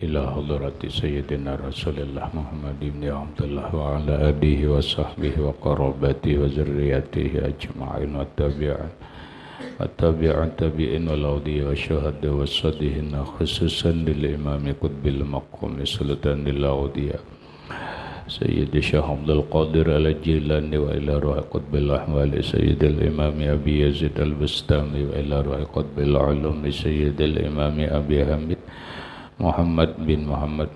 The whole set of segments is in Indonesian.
إلى حضرة سيدنا رسول الله محمد بن عبد الله وعلى آله وصحبه وقرابته وذريته أجمعين والتابعين والأولياء والشهداء والصالحين خصوصا للإمام قطب المقام سلطان الأولياء سيد الشيخ عبد القادر الجيلاني وإلى روح قطب الأحوال سيد الإمام أبي يزيد البستامي وإلى روح قطب العلوم سيد الإمام أبي حميد محمد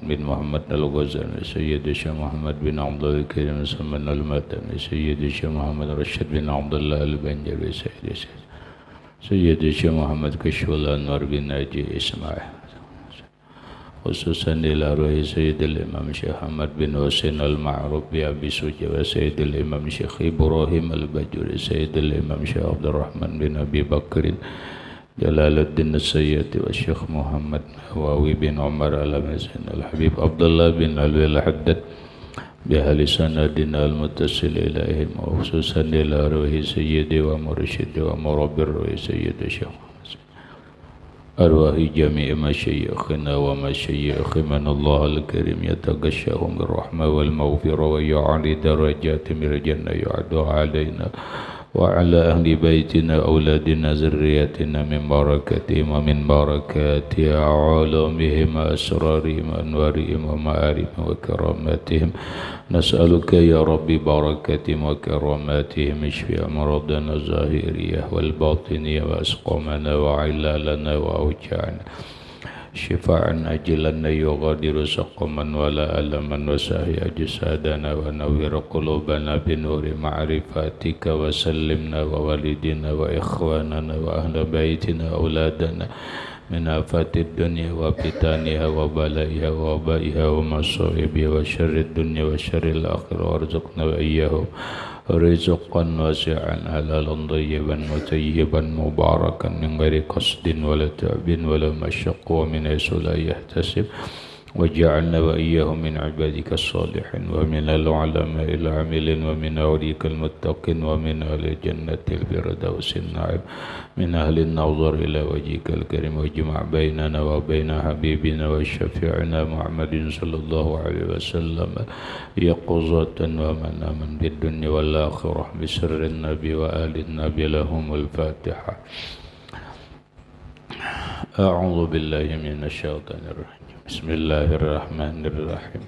بن محمد الغزالي سيد الشيخ محمد بن عبد الكريم سمن المدني سيد الشيخ محمد رشيد بن عبد الله البنجري سيد الشيخ محمد كشف الأنوار بن ناجي إسماعيل خصوصا إلى روح سيد الإمام الشيخ محمد بن حسين المعروف بأبي سوجة وسيد الإمام الشيخ إبراهيم البجوري سيد الإمام الشيخ عبد الرحمن بن أبي بكر جلال الدين السيد والشيخ محمد نواوي بن عمر المزين الحبيب عبد الله بن علوي الحداد بأهل سندنا المتصل إليهم وخصوصا إلى روح سيدي ومرشدي ومربي الروح سيد الشيخ أرواح جميع مشايخنا ومشايخ من الله الكريم يتغشاهم بالرحمة والمغفرة ويعلي درجاتهم إلى الجنة يعد علينا وعلى أهل بيتنا أولادنا ذريتنا من بركاتهم ومن بركات عالمهم أسرارهم أنوارهم ومعارفهم وكراماتهم نسألك يا رب بركاتهم وكراماتهم اشف أمراضنا الظاهرية والباطنية وأسقامنا وعلالنا وأوجاعنا شفاء عاجلا يغادر سقما ولا ألما وسهي أجسادنا ونوّر قلوبنا بنور معرفتك وسلمنا ووالدنا وإخواننا وأهل بيتنا أولادنا من آفات الدنيا وفتنها وبلائها ووبائها ومصائبها وشر الدنيا وشر الآخرة وارزقنا وإياهم رزقا واسعا حلالا طيبا وطيبا مباركا من غير قصد ولا تعب ولا مشق ومن حيث لا يحتسب وجعلنا وإياهم من عبادك الصالحين ومن العلماء العاملين ومن أولياء المتقين ومن أهل الجنة الفردوس النعيم من أهل النظر إلى وجهك الكريم واجمع بيننا وبين حبيبنا وشفيعنا محمد صلى الله عليه وسلم يقظة ومناما في الدنيا والآخرة بسر النبي وآل النبي لهم الفاتحة. أعوذ بالله من الشيطان الرجيم بسم الله الرحمن الرحيم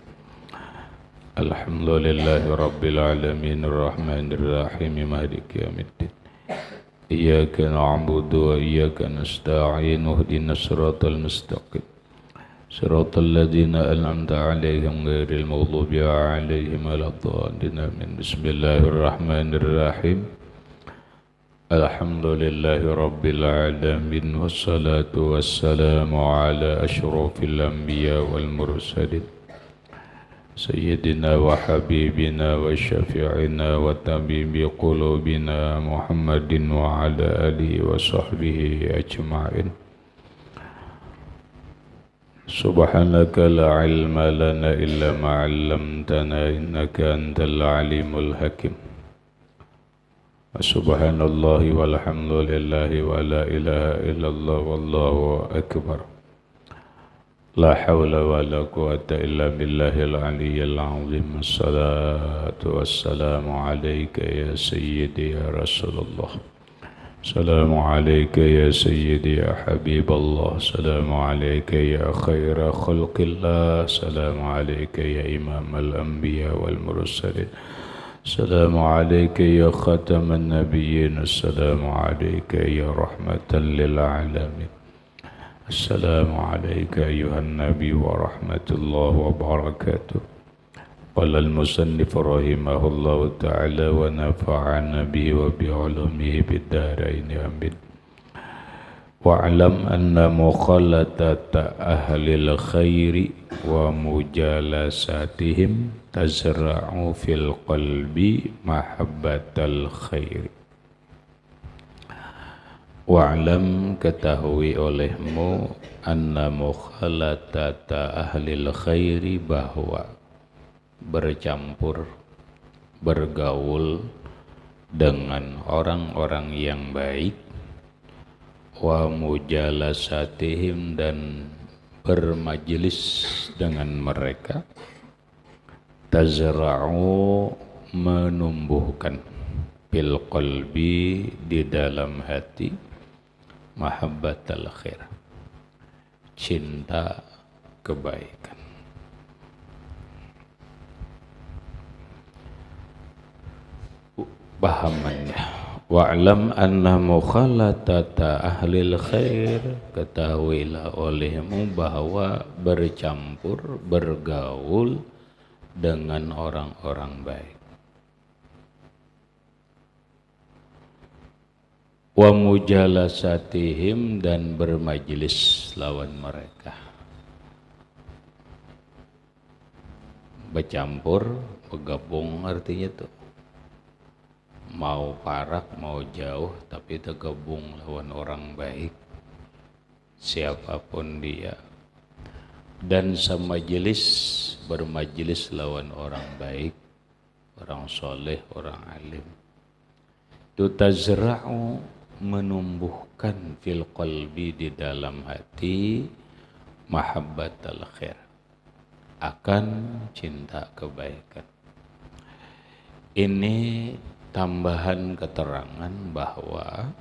الحمد لله رب العالمين الرحمن الرحيم مالك يوم الدين إياك نعبد وإياك نستعين اهدنا الصراط المستقيم صراط الذين أنعمت عليهم غير المغضوب عليهم ولا الضالين آمين بسم الله الرحمن الرحيم الحمد لله رب العالمين والصلاة والسلام على أشرف الأنبياء والمرسلين سيدنا وحبيبنا وشفيعنا وطبيب قلوبنا محمد وعلى آله وصحبه أجمعين. سبحانك لا علم لنا إلا ما علمتنا إنك أنت العليم الحكيم. سبحان الله والحمد لله ولا إله إلا الله والله أكبر لا حول ولا قوة إلا بالله العلي العظيم. الصلاة والسلام عليك يا سيدي يا رسول الله السلام عليك يا سيدي يا حبيب الله السلام عليك يا خير خلق الله السلام عليك يا إمام الأنبياء والمرسلين السلام عليك يا خاتم النبيين السلام عليك يا رحمة للعالمين السلام عليك أيها النبي ورحمة الله وبركاته. قال المصنف رحمه الله تعالى ونفعنا به وبعلومه بالدارين آمين. واعلم أن مخالطة أهل الخير ومجالساتهم تزرع في القلب محبة الخير. Wa'lam ketahui olehmu anna mukhalatata ahlil khairi bahwa bercampur bergaul dengan orang-orang yang baik wa mujalasatihim dan bermajelis dengan mereka, tazra'u menumbuhkan fil qalbi di dalam hati mahabbatal khair, cinta kebaikan. Pahamannya, wa'lam anna mukhalatata ahlil khair, ketahuilah olehmu bahwa bercampur, bergaul dengan orang-orang baik, wa mujalasatihim, dan bermajlis lawan mereka. Bercampur, bergabung artinya tuh mau parak mau jauh tapi tergabung lawan orang baik siapapun dia, dan semajelis bermajelis lawan orang baik, orang soleh, orang alim. Tu tazra'u menumbuhkan fil qalbi di dalam hati mahabbatal khair, akan cinta kebaikan. Ini tambahan keterangan bahwa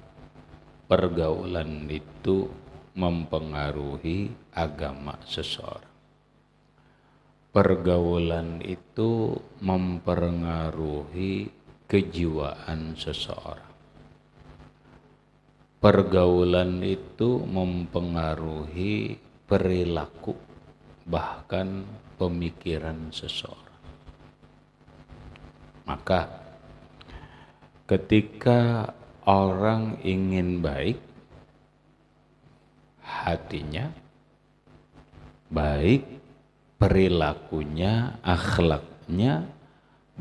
pergaulan itu mempengaruhi agama seseorang. Pergaulan itu mempengaruhi kejiwaan seseorang. Pergaulan itu mempengaruhi perilaku, bahkan pemikiran seseorang. Maka ketika orang ingin baik, hatinya baik, perilakunya, akhlaknya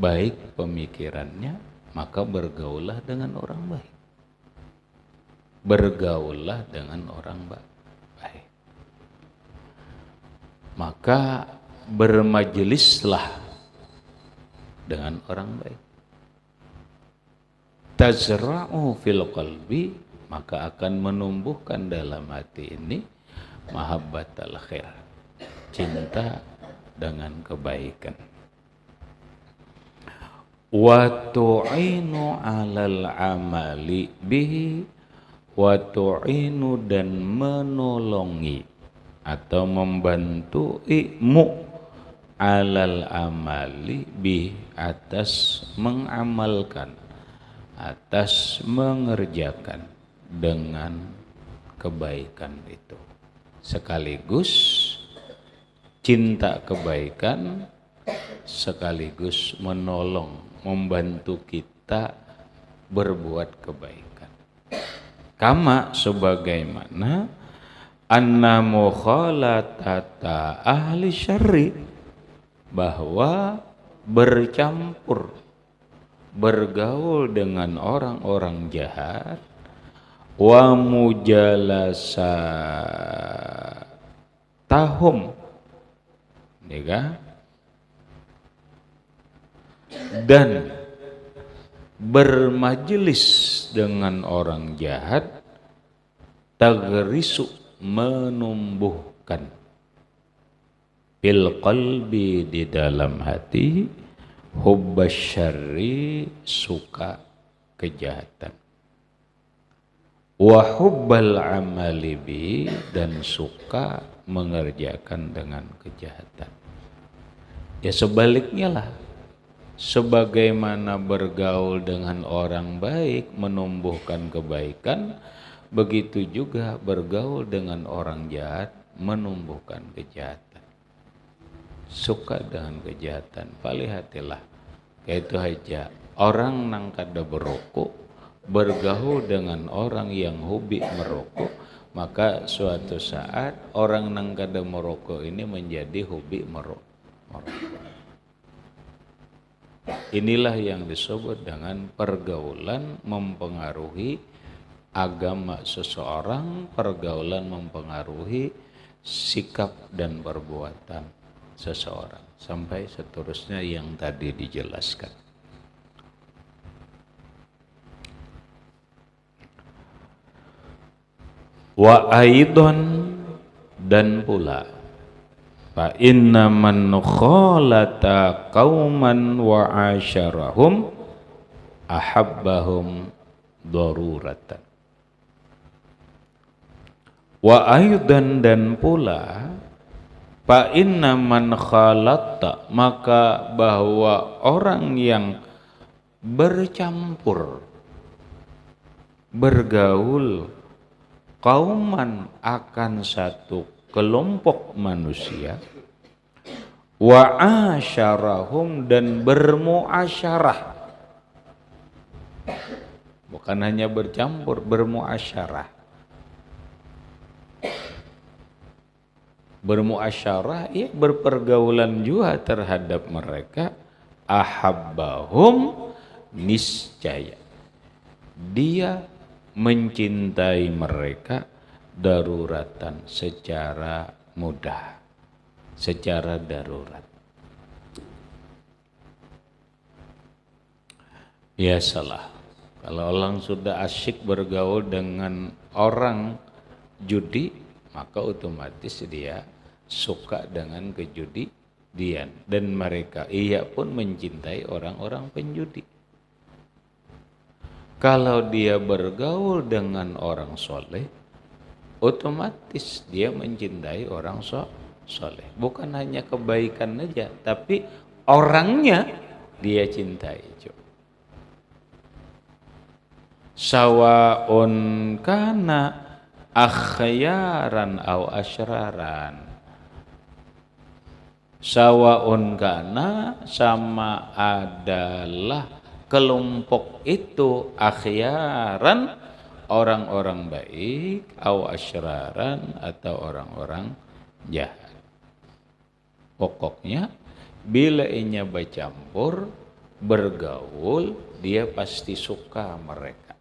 baik, pemikirannya, maka bergaullah dengan orang baik. Bergaullah dengan orang baik. Maka bermajelislah dengan orang baik. Tazra'u fil qalbi, maka akan menumbuhkan dalam hati ini mahabbatal khair, cinta dengan kebaikan. Wa tu'inu 'alal amali bihi, wa tu'inu, dan menolongi atau membantu i'mu 'alal amali bihi, atas mengamalkan, atas mengerjakan dengan kebaikan itu, sekaligus cinta kebaikan, sekaligus menolong, membantu kita berbuat kebaikan. Kama, sebagaimana anna mukhalatata ahli syarri, bahwa bercampur, bergaul dengan orang-orang jahat, wa mujalasatahum, dan bermajelis dengan orang jahat, tagrisu, menumbuhkan, fil qalbi, di dalam hati, hubbasyarri, suka kejahatan, wa hubbal amali bi, dan suka mengerjakan dengan kejahatan. Ya sebaliknya lah, sebagaimana bergaul dengan orang baik menumbuhkan kebaikan, begitu juga bergaul dengan orang jahat menumbuhkan kejahatan. Suka dengan kejahatan, palihatilah. Kayak itu aja, orang nang kada berokok bergaul dengan orang yang hobi merokok, maka suatu saat orang nang kada merokok ini menjadi hobi merokok. Inilah yang disebut dengan pergaulan mempengaruhi agama seseorang, pergaulan mempengaruhi sikap dan perbuatan seseorang, sampai seterusnya yang tadi dijelaskan. Wa aidon, dan pula Fa inna man khalata qauman wa asyarahum ahabbahum daruratan. Wa aidan dan pula fa inna man khalata, maka bahwa orang yang bercampur bergaul kauman akan satu kelompok manusia, wa asyarahum dan bermuasyarah, bukan hanya bercampur, bermuasyarah. Bermuasyarah ya berpergaulan juga terhadap mereka, ahabbahum niscaya dia mencintai mereka daruratan secara mudah, secara darurat. Ya salah, kalau orang sudah asyik bergaul dengan orang judi, maka otomatis dia suka dengan kejudian, dan mereka ia pun mencintai orang-orang penjudi. Kalau dia bergaul dengan orang soleh, otomatis dia mencintai orang soleh. Bukan hanya kebaikan aja, tapi orangnya dia cintai. Sawaun kana akhyaran au asyraran. Sawaun kana sama adalah kelompok itu akhyaran orang-orang baik, au asyraran atau orang-orang jahat. Pokoknya bila inya bercampur, bergaul, dia pasti suka mereka.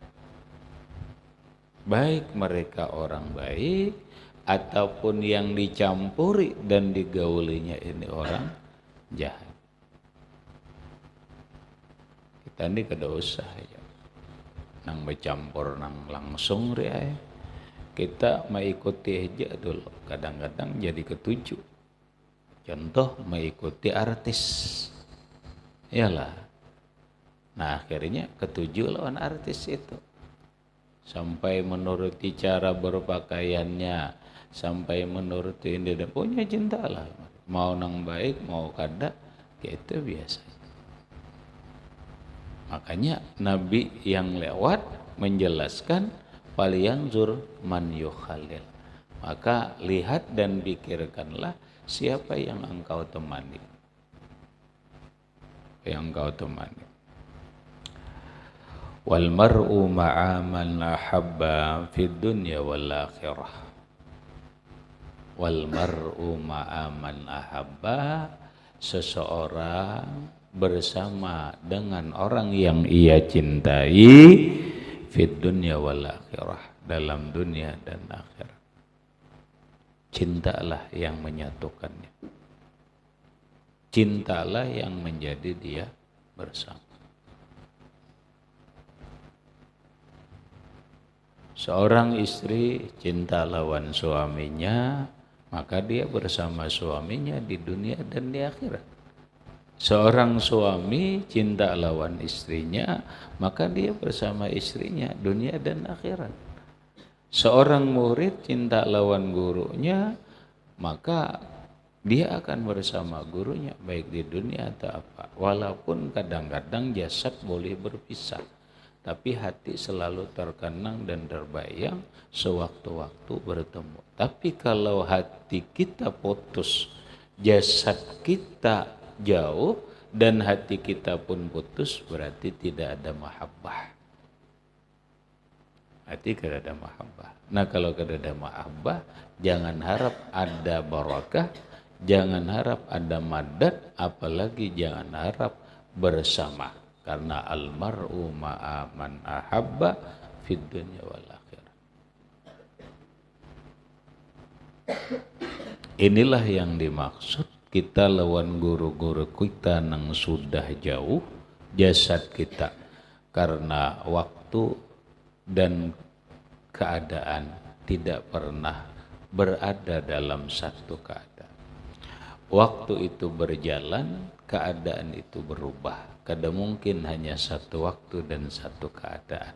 Baik mereka orang baik ataupun yang dicampuri dan digaulinya ini orang jahat. Kita ini kada usah ya nang bercampur nang langsung ria. Kita mengikuti aja dulu, kadang-kadang jadi ketuju. Contoh mengikuti artis, iyalah. Nah akhirnya ketuju lawan artis itu. Sampai menuruti cara berpakaiannya, sampai menuruti ini, dan punya cinta lah. Mau nang baik, mau kada, ya itu biasa. Makanya Nabi yang lewat menjelaskan falyanzur man yukhalil. Maka lihat dan pikirkanlah siapa yang engkau temani. Yang engkau temani. Wal mar'u ma'a man ahabba fid dunya wal akhirah. Wal mar'u ma'a man ahabba, seseorang bersama dengan orang yang ia cintai fid dunya wal akhirah, dalam dunia dan akhirat. Cintalah yang menyatukannya. Cintalah yang menjadi dia bersama. Seorang istri cinta lawan suaminya, maka dia bersama suaminya di dunia dan di akhirat. Seorang suami cinta lawan istrinya, maka dia bersama istrinya dunia dan akhirat. Seorang murid cinta lawan gurunya, maka dia akan bersama gurunya baik di dunia atau apa. Walaupun kadang-kadang jasad boleh berpisah, tapi hati selalu terkenang dan terbayang sewaktu-waktu bertemu. Tapi kalau hati kita putus, jasad kita jauh, dan hati kita pun putus, berarti tidak ada mahabbah. Hati tidak ada mahabbah. Nah kalau tidak ada mahabbah, jangan harap ada barakah, jangan harap ada madad, apalagi jangan harap bersama. Karena almar'u ma'a man ahabba fid dunya wal akhirah. Inilah yang dimaksud kita lawan guru-guru kita nang sudah jauh jasad kita, karena waktu dan keadaan tidak pernah berada dalam satu keadaan. waktu itu berjalan, keadaan itu berubah. Kada mungkin hanya satu waktu dan satu keadaan.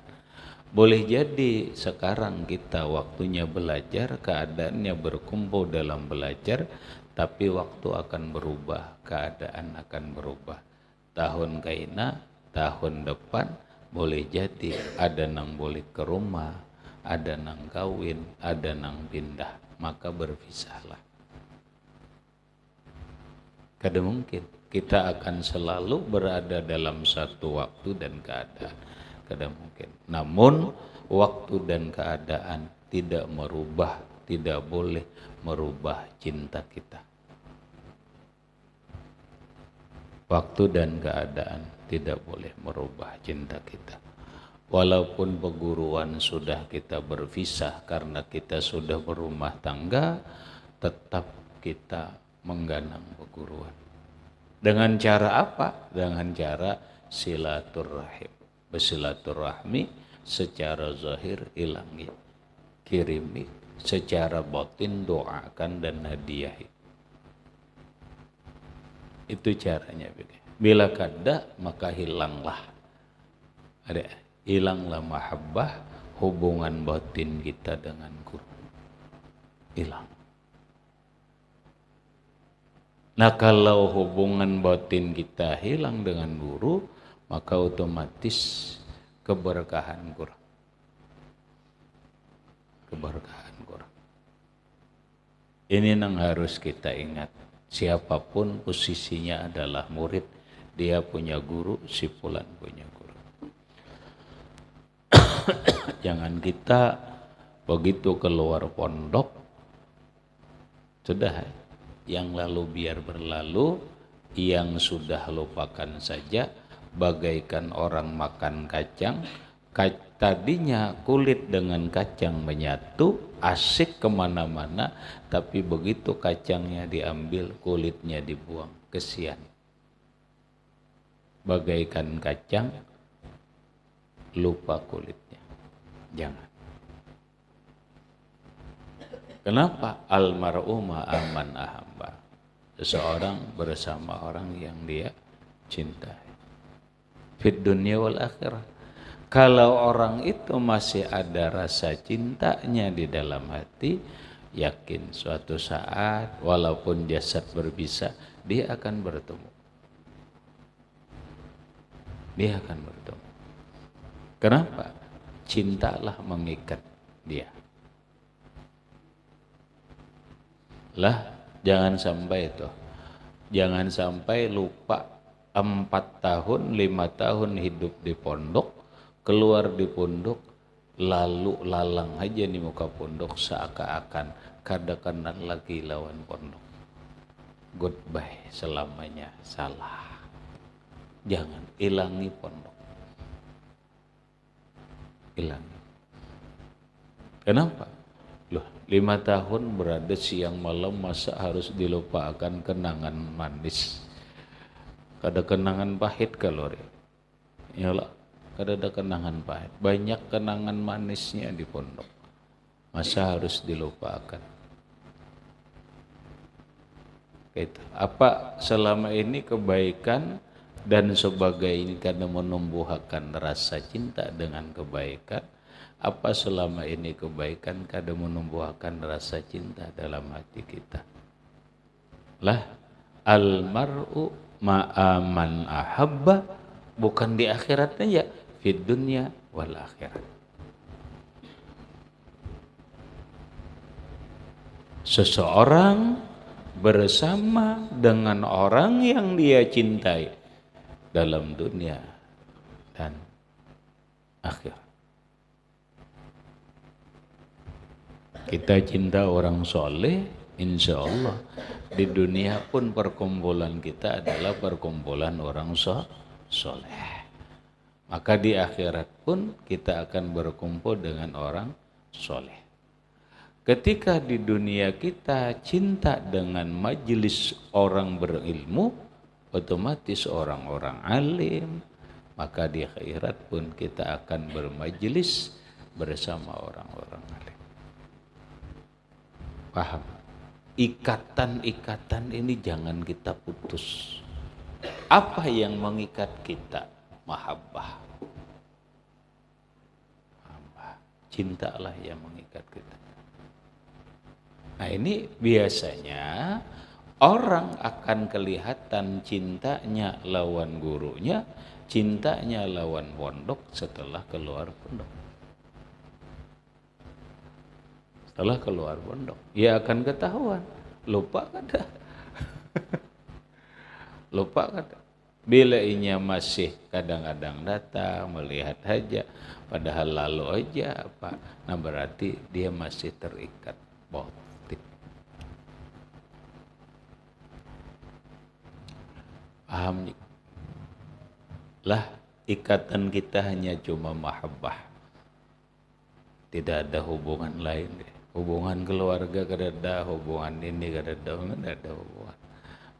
Boleh jadi sekarang kita waktunya belajar, keadaannya berkumpul dalam belajar, tapi waktu akan berubah, keadaan akan berubah. Tahun kaina, tahun depan boleh jadi ada nang boleh ke rumah, ada nang kawin, ada nang pindah, maka berpisahlah. Kada mungkin kita akan selalu berada dalam satu waktu dan keadaan. Kada mungkin. Namun waktu dan keadaan tidak merubah, tidak boleh merubah cinta kita. Waktu dan keadaan tidak boleh merubah cinta kita. Walaupun perguruan sudah kita berpisah karena kita sudah berumah tangga, tetap kita mengganang perguruan. Dengan cara apa? Dengan cara silaturahim. Bersilaturahmi secara zahir ilangi, kirimi, secara batin doakan dan hadiahi. Itu caranya. Bila kada maka hilanglah. Hilanglah mahabbah, hubungan batin kita dengan guru. Hilang. Nah kalau hubungan batin kita hilang dengan guru, maka otomatis keberkahan kurang. Keberkahan kurang. Ini yang harus kita ingat. Siapapun posisinya adalah murid, dia punya guru, si fulan punya guru. Jangan kita begitu keluar pondok, sudah yang lalu biar berlalu, yang sudah lupakan saja. Bagaikan orang makan kacang, tadinya kulit dengan kacang menyatu, asik kemana-mana, tapi begitu kacangnya diambil, kulitnya dibuang, kesian. Bagaikan kacang, lupa kulitnya. Jangan. Kenapa? Almar'u ma'aman ahabba. Seseorang bersama orang yang dia cintai. Fid dunya wal akhirah. Kalau orang itu masih ada rasa cintanya di dalam hati, yakin suatu saat walaupun jasad berpisah, dia akan bertemu. Dia akan bertemu. Kenapa? Cintalah mengikat dia. Lah, jangan sampai itu. Jangan sampai lupa 4 tahun, 5 tahun hidup di pondok, keluar di pondok, lalu lalang aja di muka pondok seakan-akan kada kenal lagi lawan pondok. Goodbye selamanya, salah. Jangan ilangi pondok. Ilangi. Kenapa? Loh, 5 tahun berada siang malam, masa harus dilupakan kenangan manis? Kada kenangan pahit kalau iyalah, kada ada kenangan pahit. Banyak kenangan manisnya di pondok. Masa harus dilupakan? Gitu. Apa selama ini kebaikan dan sebagainya karena menumbuhkan rasa cinta dengan kebaikan? Apa selama ini kebaikan kada menumbuhkan rasa cinta dalam hati kita? Lah, almar'u ma'aman ahabba, bukan di akhiratnya ya, fid dunya wal akhirat. Seseorang bersama dengan orang yang dia cintai dalam dunia dan akhirat. Kita cinta orang soleh, insya Allah di dunia pun perkumpulan kita adalah perkumpulan orang soleh. Maka di akhirat pun kita akan berkumpul dengan orang soleh. Ketika di dunia kita cinta dengan majelis orang berilmu, otomatis orang-orang alim, maka di akhirat pun kita akan bermajelis bersama orang-orang alim. Paham? ikatan-ikatan ini jangan kita putus. Apa yang mengikat kita? Mahabbah. Cintalah yang mengikat kita. Nah ini biasanya orang akan kelihatan cintanya lawan gurunya, cintanya lawan pondok setelah keluar pondok. Setelah keluar pondok, ya akan ketahuan. Lupa kada? Lupa kada? Bila inya masih kadang-kadang datang melihat aja, padahal lalu aja apa? Nah berarti dia masih terikat positif. Paham? Lah ikatan kita hanya cuma mahabbah. Tidak ada hubungan lain. Hubungan keluarga kada ada, hubungan ini kada ada hubungan.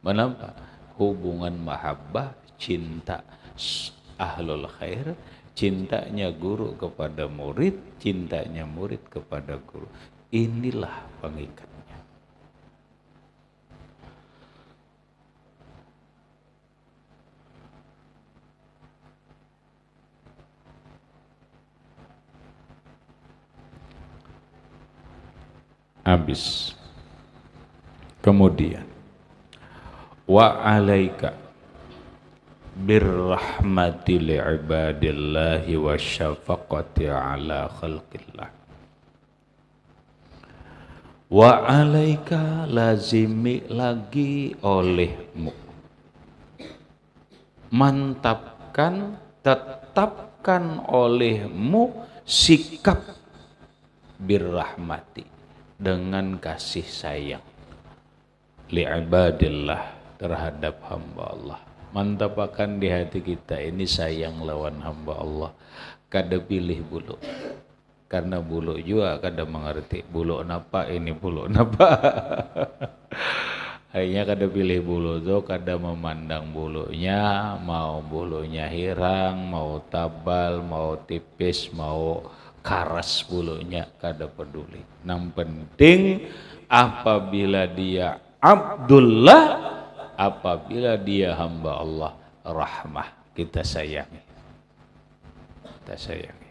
Kenapa? Hubungan mahabbah, cinta ahlul khair, cintanya guru kepada murid, cintanya murid kepada guru. Inilah pengikatnya. Habis. Kemudian wa alaika birrahmati li'ibadillahi wa syafaqati ala khalqillah. Wa alaika lazimi lagi olehmu, mantapkan, tetapkan olehmu sikap birrahmati, dengan kasih sayang li'ibadillah, terhadap hamba Allah. Mantapkan di hati kita ini sayang lawan hamba Allah. Kada pilih bulu, karena bulu juga kada mengerti bulu napa ini bulu napa. Akhirnya kada pilih bulu tuh, kada memandang bulunya, mau bulunya hirang, mau tabal, mau tipis, mau karas bulunya, kada peduli. Yang penting apabila dia Abdullah, apabila dia hamba Allah, rahmah, kita sayangi. Kita sayangi.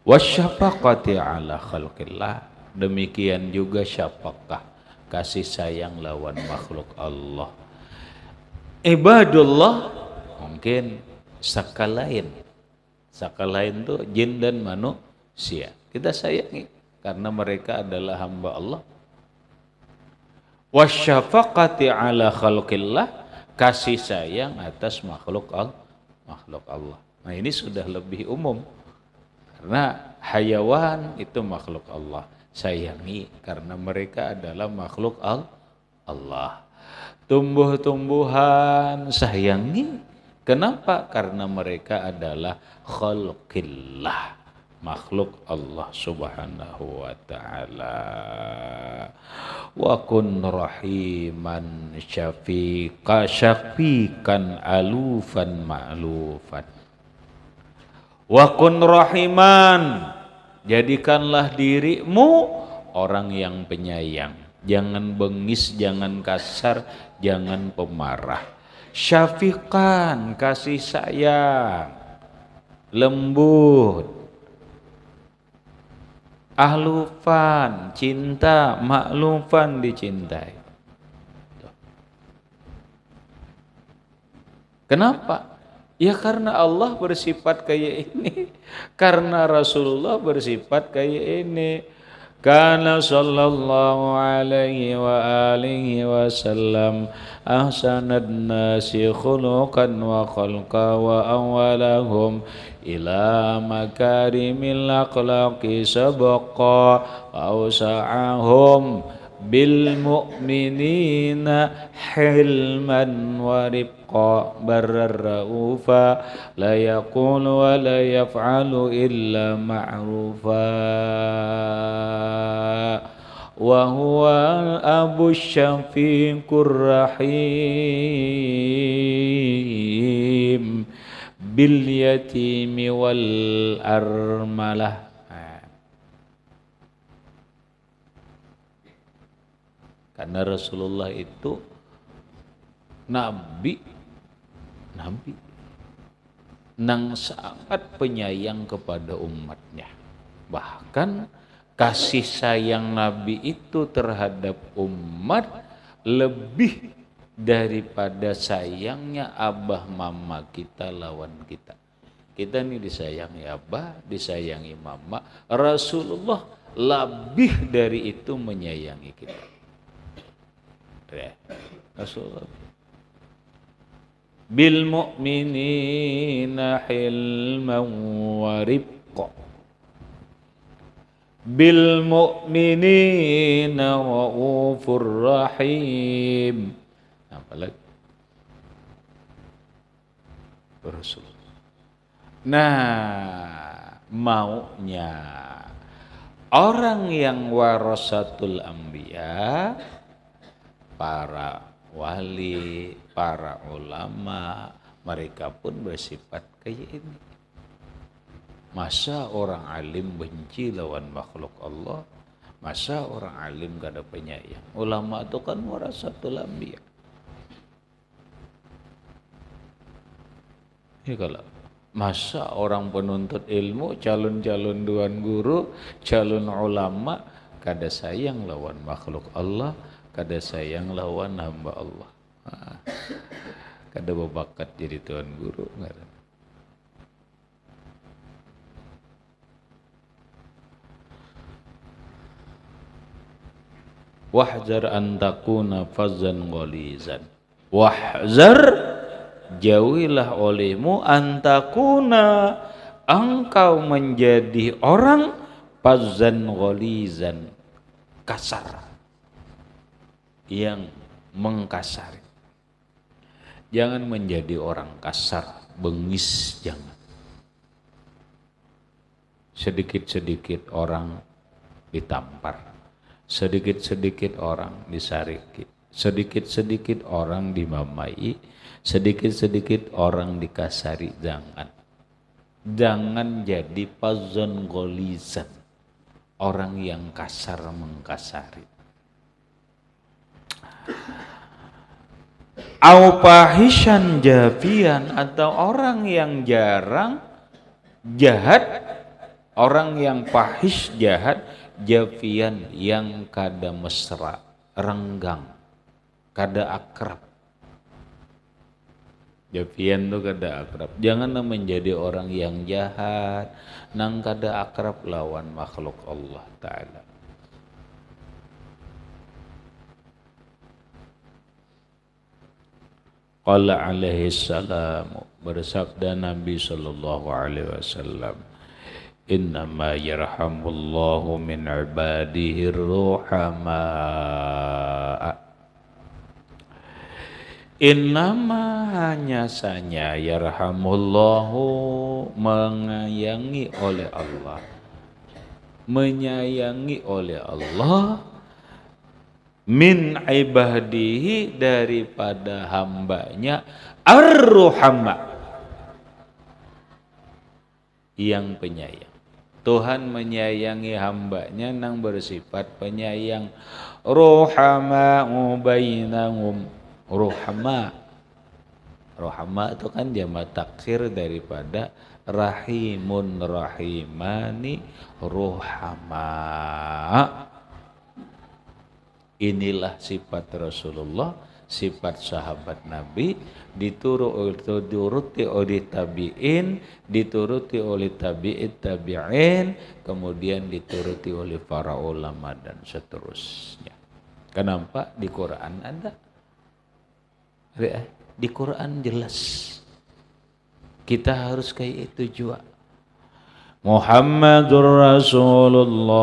Wasyafaqati ala khalqillah, demikian juga syafaqah, kasih sayang lawan makhluk Allah. Ibadullah mungkin sakalain. Sakalain itu jin dan manusia. Kita sayangi karena mereka adalah hamba Allah. Wasyafaqati ala khalqillah, kasih sayang atas makhluk Allah. Nah ini sudah lebih umum. Karena hayawan itu makhluk Allah. Sayangi karena mereka adalah makhluk Allah. Tumbuh-tumbuhan sayangi. Kenapa? Karena mereka adalah khalqillah, makhluk Allah subhanahu wa ta'ala. Wa kun rahiman syafikan alufan ma'lufan. Wa kun rahiman, jadikanlah dirimu orang yang penyayang. Jangan bengis, jangan kasar, jangan pemarah. Syafikan, kasih sayang, lembut. Ahlufan, cinta, maklufan, dicintai. Kenapa? Ya karena Allah bersifat kayak ini, karena Rasulullah bersifat kayak ini. Kana sallallahu alaihi wa alihi wasallam ahsanad nasi khuluqan wa khalqa wa awwalahum ila makarimil akhlaqi sabaqa wa awsa'ahum bil mu'minina hilman wa rifqa barraufa la yaqulu wa la yaf'alu illa ma'rufa wa huwa abu syafiqur rahim bil yatimi wal armalah. Karena Rasulullah itu nabi nang sangat penyayang kepada umatnya. Bahkan kasih sayang Nabi itu terhadap umat lebih daripada sayangnya abah mama kita lawan kita. Kita ini disayangi abah, disayangi mama. Rasulullah lebih dari itu menyayangi kita. Ya, Rasulullah. Bil mu'minina hilman wa rifqa. Bil mu'minina raufur rahim. Apalagi Rasul. Nah, maunya orang yang warasatul anbiya, para wali, para ulama, mereka pun bersifat kayak ini. Masa orang alim benci lawan makhluk Allah? Masa orang alim gak ada penyayang? Ulama itu kan warasatul anbiya. Ya kalau masa orang penuntut ilmu, calon-calon tuan guru, calon ulama, kada sayang lawan makhluk Allah, kada sayang lawan hamba Allah. Kada berbakat jadi tuan guru. Wahzar an takuna fazzan ghalizan. Wahzar, jauhilah olehmu antakuna, engkau menjadi orang fazzan ghalizan, kasar, yang mengkasari. Jangan menjadi orang kasar, bengis, jangan. Sedikit-sedikit orang ditampar, sedikit-sedikit orang disariki, sedikit-sedikit orang dimamai, sedikit-sedikit orang dikasari. Jangan jadi pazon golizan, orang yang kasar mengkasari. Au fahishan jafian, atau orang yang jarang jahat, orang yang fahish jahat, jafian yang kada mesra, renggang, kada akrab. Jafian itu kada akrab. Jangan menjadi orang yang jahat, nang kada akrab lawan makhluk Allah Ta'ala. Qala alaihi salam, bersabda Nabi sallallahu alaihi wasallam, innama yarhamullahu min ibadihi ruhama. Innama, hanya saja, yarhamullahu, menyayangi oleh Allah, menyayangi oleh Allah, min ibadihi, daripada hambanya, ar-ruhama, yang penyayang. Tuhan menyayangi hambanya nang bersifat penyayang. Ruhama'u bainahum. Ruhama, ruhama itu kan jamak taksir daripada rahimun, rahimani, ruhama. Inilah sifat Rasulullah, sifat sahabat Nabi, dituruti oleh tabi'in, dituruti oleh tabi'it tabi'in, kemudian dituruti oleh para ulama dan seterusnya. Kenapa? Di Quran ada. Di Quran jelas. Kita harus kayak itu juga. Muhammadur Rasulullah.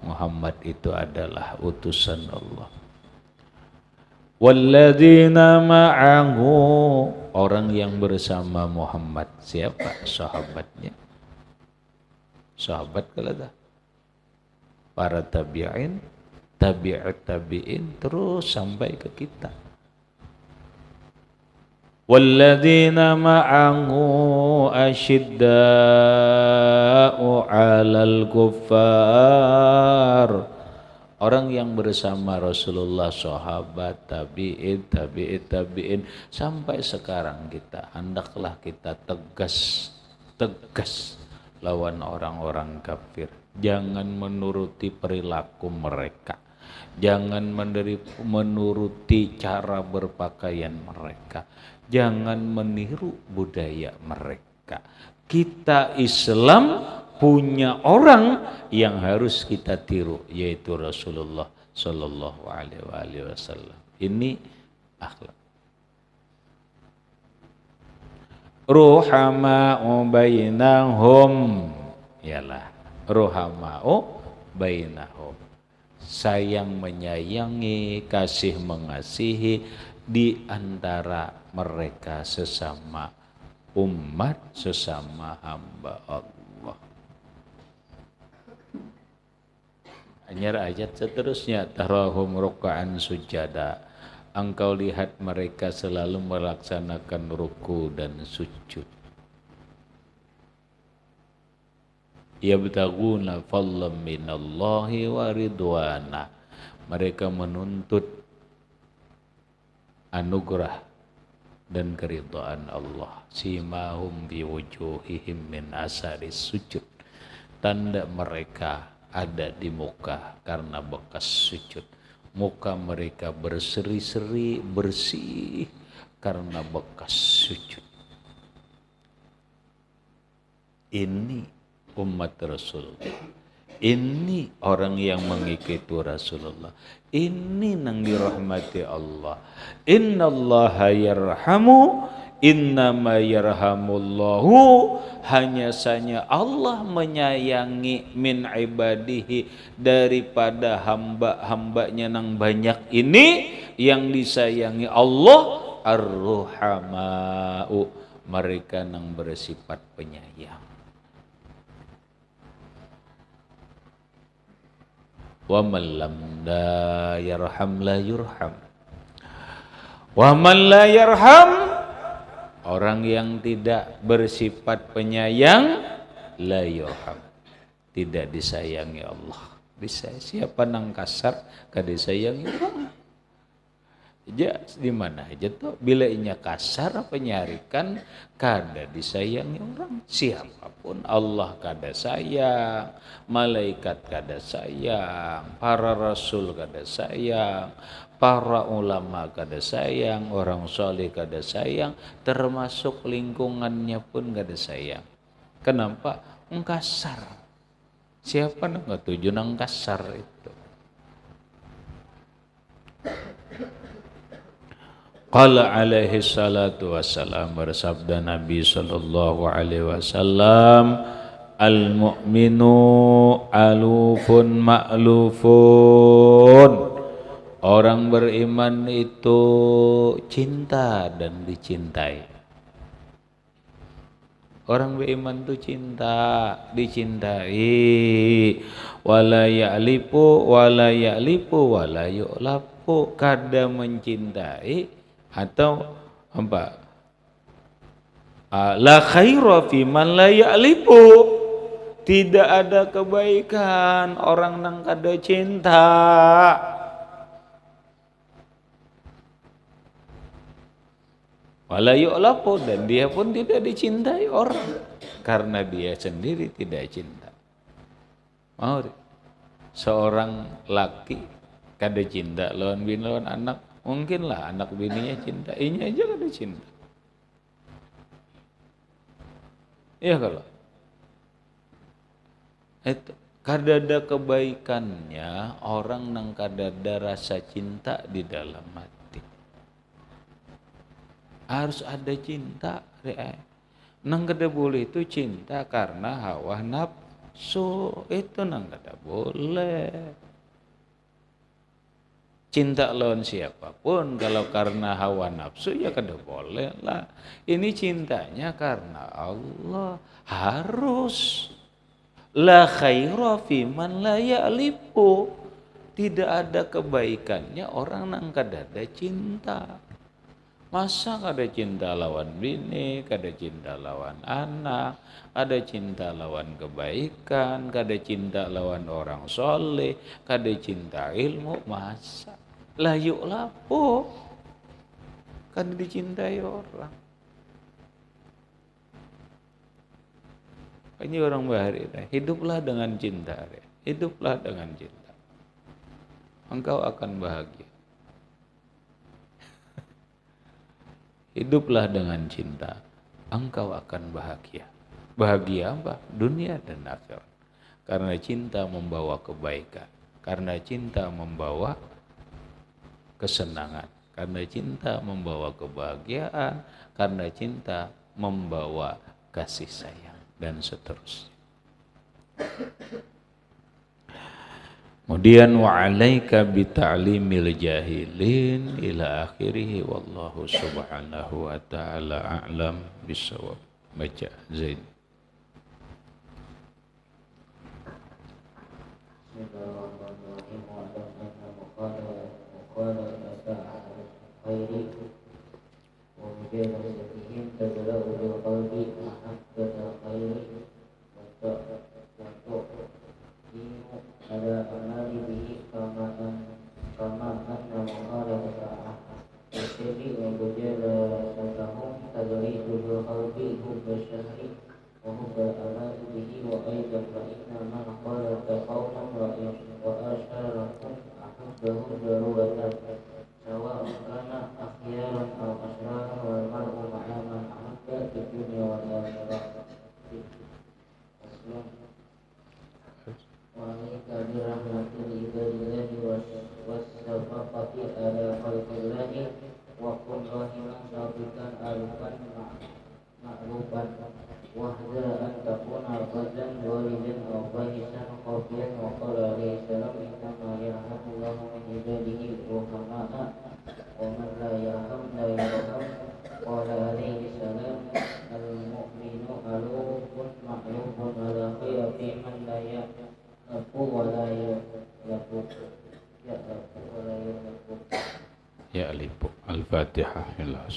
Muhammad itu adalah utusan Allah. Walladzina ma'ahu, orang yang bersama Muhammad. Siapa? Sahabatnya. Sahabat kalau dah. Para tabi'in, tabi'at tabi'in, terus sampai ke kita. Walladzina ma'ahu asyidda'u 'alal kuffar, Orang yang bersama Rasulullah, sahabat, tabi'in sampai sekarang kita, hendaklah kita tegas lawan orang-orang kafir. Jangan menuruti perilaku mereka. Jangan menuruti cara berpakaian mereka. Jangan meniru budaya mereka. Kita Islam punya orang yang harus kita tiru, yaitu Rasulullah Sallallahu Alaihi Wasallam. Ini akhlak. Ruhama'u bainahum, yalah. Ruhama'u bainahum. Sayang menyayangi, kasih mengasihi di antara mereka sesama umat, sesama hamba Allah. Anyar ayat seterusnya, tarahum ruk'an sujada. Engkau lihat mereka selalu melaksanakan ruku dan sujud. Yabtaguna fadlan minallahi wa ridwana. Mereka menuntut anugerah dan keridhaan Allah. Simahum bi wujuhihim min asaris sujud. Tanda mereka ada di muka karena bekas sujud. Muka mereka berseri-seri, bersih karena bekas sujud. Ini umat Rasulullah. Ini orang yang mengikuti Rasulullah. Ini nang dirahmati Allah. Innallaha yarhamu, innama yarhamullahu, hanya saja Allah menyayangi min ibadihi, daripada hamba-hambanya nang banyak ini yang disayangi Allah ar-ruhamau, mereka nang bersifat penyayang. Wa man lam la yarham la yurham. Wa man la yarham, orang yang tidak bersifat penyayang, la yurham, tidak disayangi Allah. Bisa siapa nang kasar kada disayangi orang. Ja di mana aja tuh bila inya kasar apa nyarikan kada disayangi orang. Siapapun, Allah kada sayang, malaikat kada sayang, para rasul kada sayang, para ulama kada sayang, orang soleh kada sayang, termasuk lingkungannya pun kada sayang. Kenapa? Kasar. Siapa nang tujuh nang kasar itu? Qala alaihi salatu wassalam, bersabda Nabi sallallahu alaihi wasallam, al mu'minu alufun ma'lufun. Orang beriman itu cinta dan dicintai. Orang beriman itu cinta, dicintai. Wala ya'lifu wala yu'lafu, kada mencintai atau apa? La khaira fi man la ya'lifu, tidak ada kebaikan orang nang kada cinta. Wala yu'lafu, dan dia pun tidak dicintai orang karena dia sendiri tidak cinta. Mau seorang laki kada cinta lawan bini lawan anak, mungkinlah anak bininya cinta, inya aja kada cinta. Iya kalau itu kada ada kebaikannya orang nang kada ada rasa cinta di dalam hati. Harus ada cinta, nang kada boleh itu cinta karena hawa nafsu, itu nang kada boleh. Cinta lawan siapapun kalau karena hawa nafsu ya kada boleh lah. Ini cintanya karena Allah. Harus. La khaira fi man la ya'lifu, tidak ada kebaikannya orang nang kada ada cinta. Masa kada cinta lawan bini, kada cinta lawan anak, kada cinta lawan kebaikan, kada cinta lawan orang soleh, kada cinta ilmu, masa? Lah yuk lapo, kada dicintai orang. Ini orang bahari, hiduplah dengan cinta, hiduplah dengan cinta. Engkau akan bahagia. Hiduplah dengan cinta, engkau akan bahagia. Bahagia apa? Dunia dan akhirat. Karena cinta membawa kebaikan, karena cinta membawa kesenangan, karena cinta membawa kebahagiaan, karena cinta membawa kasih sayang, dan seterusnya. Kemudian wa'alaika bita'limil jahilin ila akhirih wallahu subhanahu wa ta'ala a'lam bisawab. Baca Zain. Bismillahirrahmanirrahim. Wa mujalasatihim tadla'u bil qalbi mahabbatal khairi wa ada amali bihi kama anna muqalatah jadi wa mujalasatahum tadri'u bil qalbi hubba syahri wa hubba amali bihi wa aidan fa inna man qalata qawman wa asharahum ahubbahu daruratan sawa'un kana akhyaran aw asraran wal mar'u ma'a man ahabba fid dunya wal akhirah. Wa'alaika birahmatil ibadillahi wassafaqati ala khalqillahi wa kun rahiman sabikan alifan ma'rufan wahza an takuna fazan walidan aw fahisan khafiyan wa qala alaihi salam innama yarhamullahu min ibadihi ruhama'a wa man la yarham la yarham qala alaihi salam al-mu'minu alufun ma'lufun ala khilafin man la ya'lafu wa la ya'lafu wa la ya'lafu Ya alifu. Al-Fatihah.